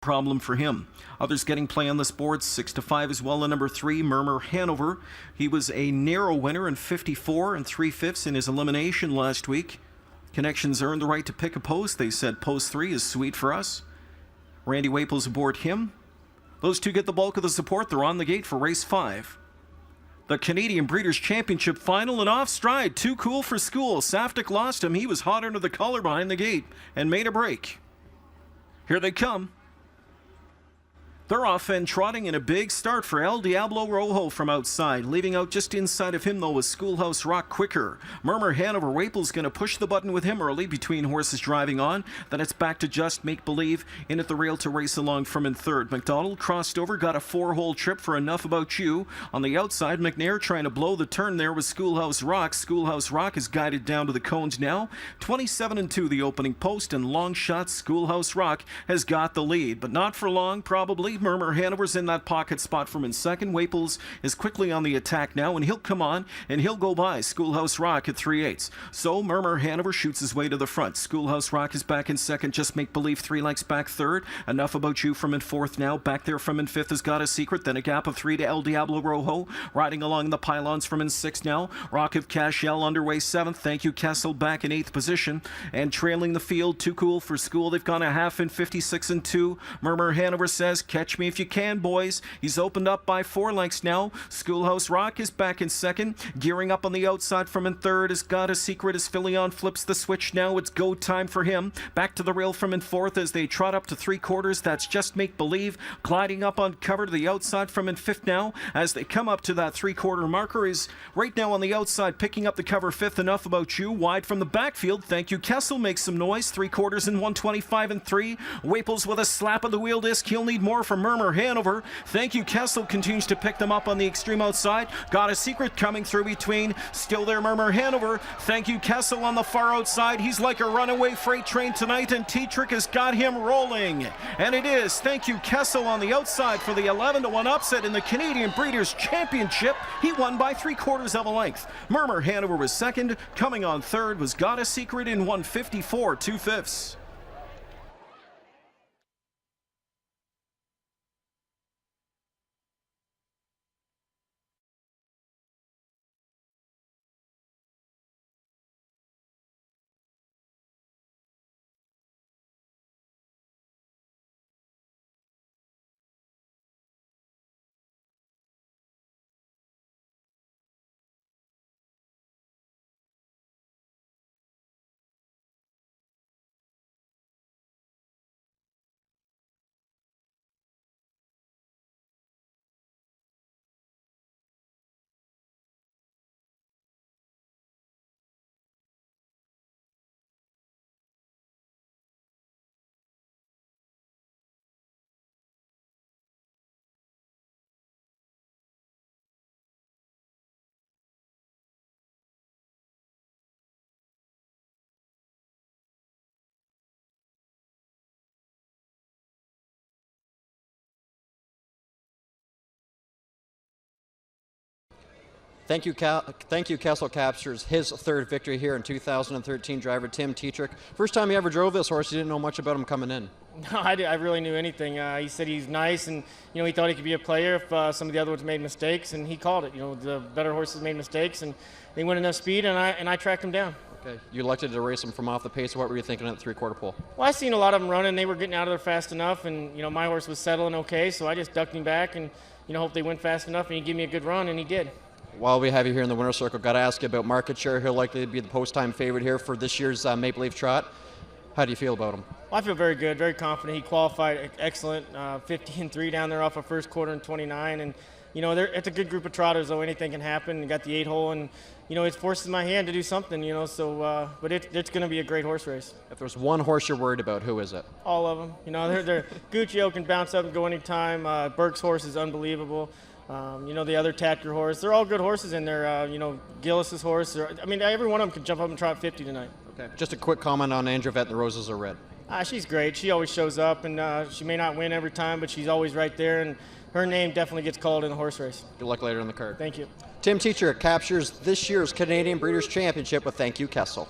problem for him. Others getting play on this board, 6-5 as well. And number 3, Murmur Hanover. He was a narrow winner in 54 3/5 in his elimination last week. Connections earned the right to pick a post. They said post 3 is sweet for us. Randy Waples aboard him. Those two get the bulk of the support. They're on the gate for race 5. The Canadian Breeders' Championship final, and off stride. Too cool for school. Saftik lost him. He was hot under the collar behind the gate and made a break. Here they come. They're off and trotting in a big start for El Diablo Rojo from outside. Leaving out just inside of him, though, was Schoolhouse Rock quicker. Murmur Hanover. Waples going to push the button with him early between horses driving on. Then it's back to Just Make Believe in at the rail to race along from in third. McDonald crossed over, got a 4-hole trip for Enough About You. On the outside, McNair trying to blow the turn there with Schoolhouse Rock. Schoolhouse Rock is guided down to the cones now. 27-2 the opening post, and long shot Schoolhouse Rock has got the lead. But not for long, probably. Murmur Hanover's in that pocket spot from in second. Waples is quickly on the attack now, and he'll come on and he'll go by Schoolhouse Rock at 3/8. So Murmur Hanover shoots his way to the front. Schoolhouse Rock is back in second. Just Make Believe 3 lengths back third. Enough About You from in fourth now. Back there from in fifth has Got a Secret. Then a gap of 3 to El Diablo Rojo. Riding along the pylons from in sixth now. Rock of Cashel underway seventh. Thank You Kessel back in eighth position. And trailing the field, Too Cool for School. They've gone a half in 56-2. Murmur Hanover says, catch me if you can, boys. He's opened up by 4 lengths now. Schoolhouse Rock is back in second. Gearing up on the outside from in third has Got a Secret as Philion flips the switch now. It's go time for him. Back to the rail from in fourth as they trot up to 3/4. That's Just Make Believe. Gliding up on cover to the outside from in fifth now. As they come up to that 3/4 marker is right now on the outside picking up the cover fifth. Enough About You. Wide from the backfield. Thank You Kessel makes some noise. 3/4 in 125-3. Waples with a slap of the wheel disc. He'll need more from Murmur Hanover. Thank You Kessel continues to pick them up on the extreme outside. Got a Secret coming through between. Still there, Murmur Hanover. Thank You Kessel on the far outside. He's like a runaway freight train tonight, and T-Trick has got him rolling. And it is Thank You Kessel on the outside for the 11-1 upset in the Canadian Breeders' Championship. He won by 3/4 of a length. Murmur Hanover was second. Coming on third was Got a Secret in 154 2/5. Thank you, Kessel captures his third victory here in 2013. Driver Tim T-Trick. First time he ever drove this horse, you didn't know much about him coming in. No, I really knew anything. He said he's nice, and he thought he could be a player if some of the other ones made mistakes, and he called it. The better horses made mistakes, and they went enough speed, and I tracked him down. Okay, you elected to race him from off the pace. What were you thinking at the 3/4 pole? Well, I seen a lot of them running. They were getting out of there fast enough, and my horse was settling okay, so I just ducked him back and hope they went fast enough, and he gave me a good run, and he did. While we have you here in the winner's circle, got to ask you about market share. He'll likely be the post-time favorite here for this year's Maple Leaf Trot. How do you feel about him? Well, I feel very good, very confident. He qualified excellent, 50-3 down there off of first quarter in 29, and it's a good group of trotters, though anything can happen. You got the 8-hole, and it forces my hand to do something, so but it's going to be a great horse race. If there's one horse you're worried about, who is it? All of them. They're Guccio can bounce up and go anytime. Burke's horse is unbelievable. The other Tatker horse, they're all good horses in there. Gillis's horse. Every one of them can jump up and trot 50 tonight. Okay. Just a quick comment on Andrevet and the Roses Are Red. She's great. She always shows up, and she may not win every time, but she's always right there, and her name definitely gets called in the horse race. Good luck later in the card. Thank you. Tim Teacher captures this year's Canadian Breeders' Championship with Thank You Kessel.